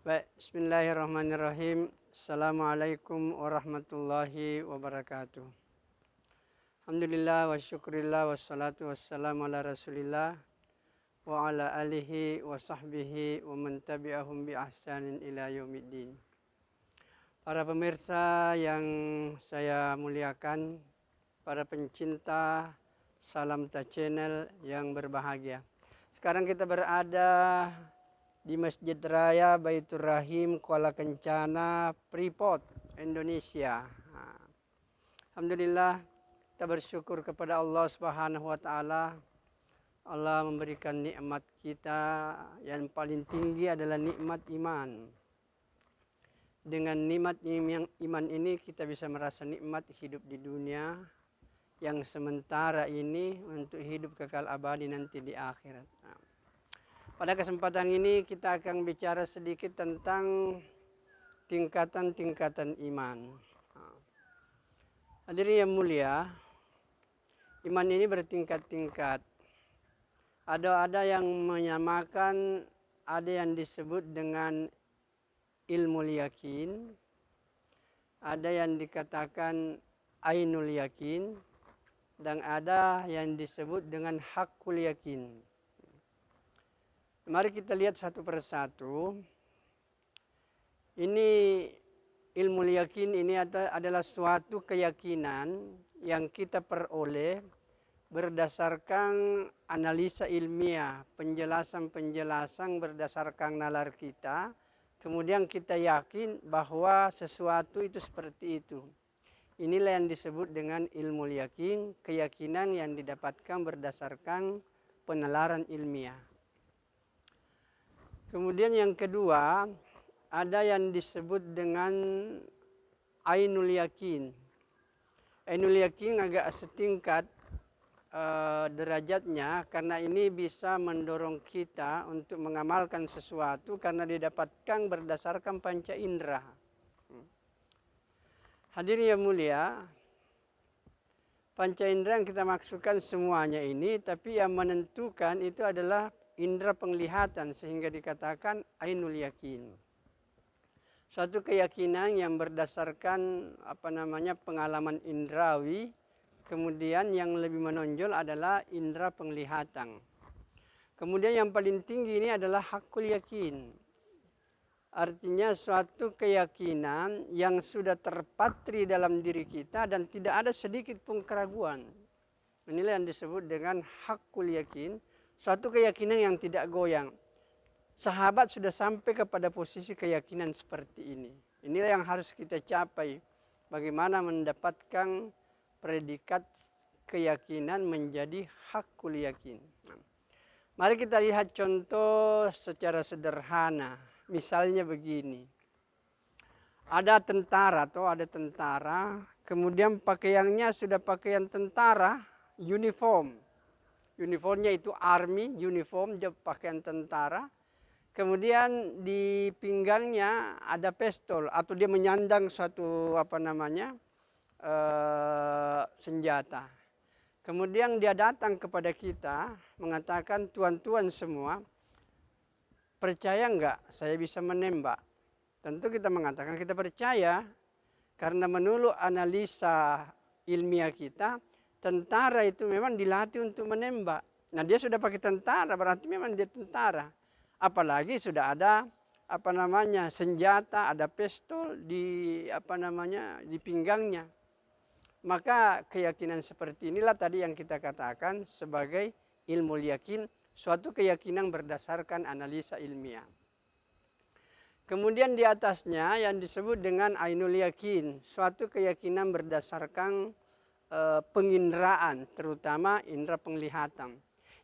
Baik, bismillahirrahmanirrahim. Assalamualaikum warahmatullahi wabarakatuh. Alhamdulillah wa syukurillah wassalatu wassalamu ala rasulillah wa ala alihi wa sahbihi wa man tabi'ahum bi ahsanin ila yaumiddin. Para pemirsa yang saya muliakan, para pencinta Salam Ta Channel yang berbahagia. Sekarang kita berada di Masjid Raya Baitur Rahim Kuala Kencana, Freeport, Indonesia. Alhamdulillah, kita bersyukur kepada Allah Subhanahu wa taala. Allah memberikan nikmat kita yang paling tinggi adalah nikmat iman. Dengan nikmat iman ini kita bisa merasa nikmat hidup di dunia yang sementara ini untuk hidup kekal abadi nanti di akhirat. Pada kesempatan ini kita akan bicara sedikit tentang tingkatan-tingkatan iman. Hadirin yang mulia, iman ini bertingkat-tingkat. Ada yang menyamakan, ada yang disebut dengan ilmu yakin, ada yang dikatakan ainul yakin, dan ada yang disebut dengan hakul yakin. Mari kita lihat satu persatu. Ini ilmu yakin ini adalah suatu keyakinan yang kita peroleh berdasarkan analisa ilmiah, penjelasan-penjelasan berdasarkan nalar kita. Kemudian kita yakin bahwa sesuatu itu seperti itu. Inilah yang disebut dengan ilmu yakin, keyakinan yang didapatkan berdasarkan penalaran ilmiah. Kemudian yang kedua, ada yang disebut dengan ainul yakin. Ainul yakin agak setingkat derajatnya, karena ini bisa mendorong kita untuk mengamalkan sesuatu karena didapatkan berdasarkan panca indera. Hadirin yang mulia, panca indera yang kita maksudkan semuanya ini, tapi yang menentukan itu adalah indera penglihatan, sehingga dikatakan ainul yakin. Suatu keyakinan yang berdasarkan pengalaman indrawi, kemudian yang lebih menonjol adalah indera penglihatan. Kemudian yang paling tinggi ini adalah hakul yakin. Artinya suatu keyakinan yang sudah terpatri dalam diri kita dan tidak ada sedikit pun keraguan. Inilah yang disebut dengan hakul yakin. Suatu keyakinan yang tidak goyang. Sahabat sudah sampai kepada posisi keyakinan seperti ini. Inilah yang harus kita capai. Bagaimana mendapatkan predikat keyakinan menjadi hakul yakin. Mari kita lihat contoh secara sederhana. Misalnya begini. Ada tentara, kemudian pakaiannya sudah pakaian tentara, uniform. Uniformnya itu army, uniform, dia pakaian tentara. Kemudian di pinggangnya ada pistol atau dia menyandang suatu senjata. Kemudian dia datang kepada kita mengatakan, tuan-tuan semua, percaya enggak saya bisa menembak? Tentu kita mengatakan kita percaya, karena menurut analisa ilmiah kita, tentara itu memang dilatih untuk menembak. Nah, dia sudah pakai tentara, berarti memang dia tentara. Apalagi sudah ada senjata, ada pistol di di pinggangnya. Maka keyakinan seperti inilah tadi yang kita katakan sebagai ilmu yakin, suatu keyakinan berdasarkan analisa ilmiah. Kemudian di atasnya yang disebut dengan ainul yakin, suatu keyakinan berdasarkan penginderaan, terutama indera penglihatan.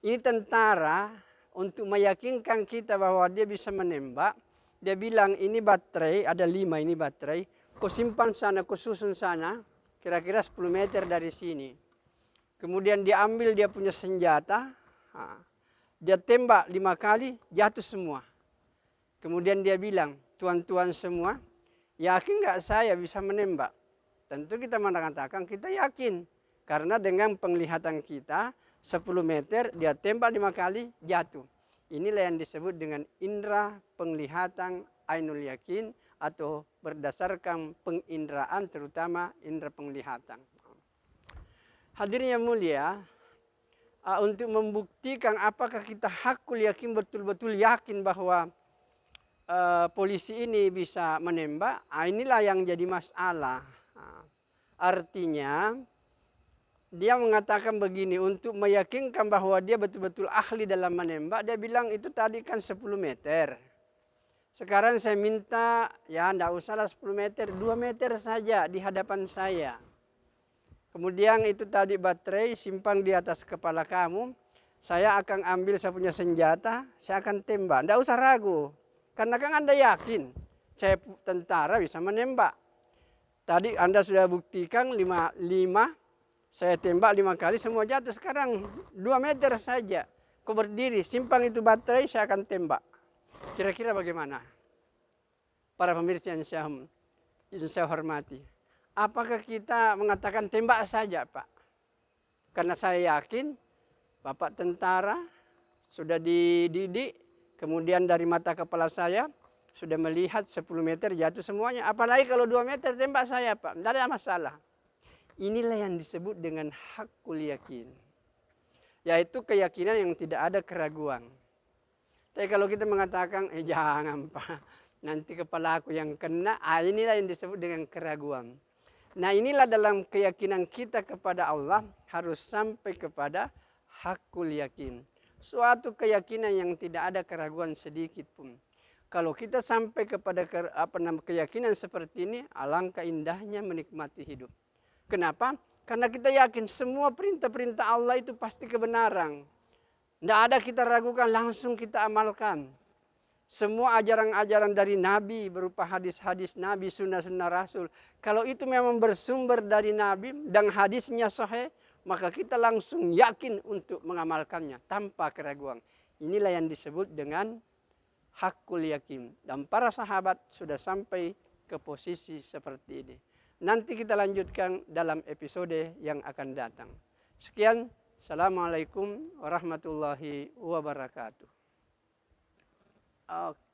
Ini tentara untuk meyakinkan kita bahwa dia bisa menembak. Dia bilang ini baterai, ada 5 ini baterai, kau simpan sana, kau susun sana, kira-kira 10 meter dari sini. Kemudian dia ambil dia punya senjata, dia tembak 5 kali, jatuh semua. Kemudian dia bilang, tuan-tuan semua, yakin nggak saya bisa menembak? Tentu kita mengatakan kita yakin. Karena dengan penglihatan kita 10 meter dia tembak 5 kali jatuh. Inilah yang disebut dengan indera penglihatan ainul yakin atau berdasarkan penginderaan, terutama indera penglihatan. Hadirin yang mulia, untuk membuktikan apakah kita hakul yakin, betul-betul yakin bahwa polisi ini bisa menembak, inilah yang jadi masalah. Artinya dia mengatakan begini, untuk meyakinkan bahwa dia betul-betul ahli dalam menembak, dia bilang itu tadi kan 10 meter. Sekarang saya minta, ya enggak usahlah 10 meter, 2 meter saja di hadapan saya. Kemudian itu tadi baterai simpang di atas kepala kamu, saya akan ambil saya punya senjata, saya akan tembak. Enggak usah ragu, karena kan Anda yakin, saya tentara bisa menembak. Tadi Anda sudah buktikan 5, saya tembak 5 kali semua jatuh. Sekarang 2 meter saja. Kau berdiri, simpang itu baterai, saya akan tembak. Kira-kira bagaimana? Para pemirsa yang saya hormati. Apakah kita mengatakan tembak saja, Pak? Karena saya yakin Bapak tentara sudah dididik, kemudian dari mata kepala saya sudah melihat 10 meter jatuh semuanya. Apalagi kalau 2 meter tembak saya, Pak. Tidak ada masalah. Inilah yang disebut dengan hakul yakin. Yaitu keyakinan yang tidak ada keraguan. Tapi kalau kita mengatakan, jangan Pak, nanti kepala aku yang kena, inilah yang disebut dengan keraguan. Nah inilah dalam keyakinan kita kepada Allah harus sampai kepada hakul yakin. Suatu keyakinan yang tidak ada keraguan sedikit pun. Kalau kita sampai kepada keyakinan seperti ini, alangkah indahnya menikmati hidup. Kenapa? Karena kita yakin semua perintah-perintah Allah itu pasti kebenaran. Tidak ada kita ragukan, langsung kita amalkan. Semua ajaran-ajaran dari Nabi berupa hadis-hadis Nabi, sunnah-sunnah Rasul. Kalau itu memang bersumber dari Nabi dan hadisnya sahih, maka kita langsung yakin untuk mengamalkannya tanpa keraguan. Inilah yang disebut dengan hakul yakin. Dan para sahabat sudah sampai ke posisi seperti ini. Nanti kita lanjutkan dalam episode yang akan datang. Sekian, Assalamualaikum warahmatullahi wabarakatuh. Oke.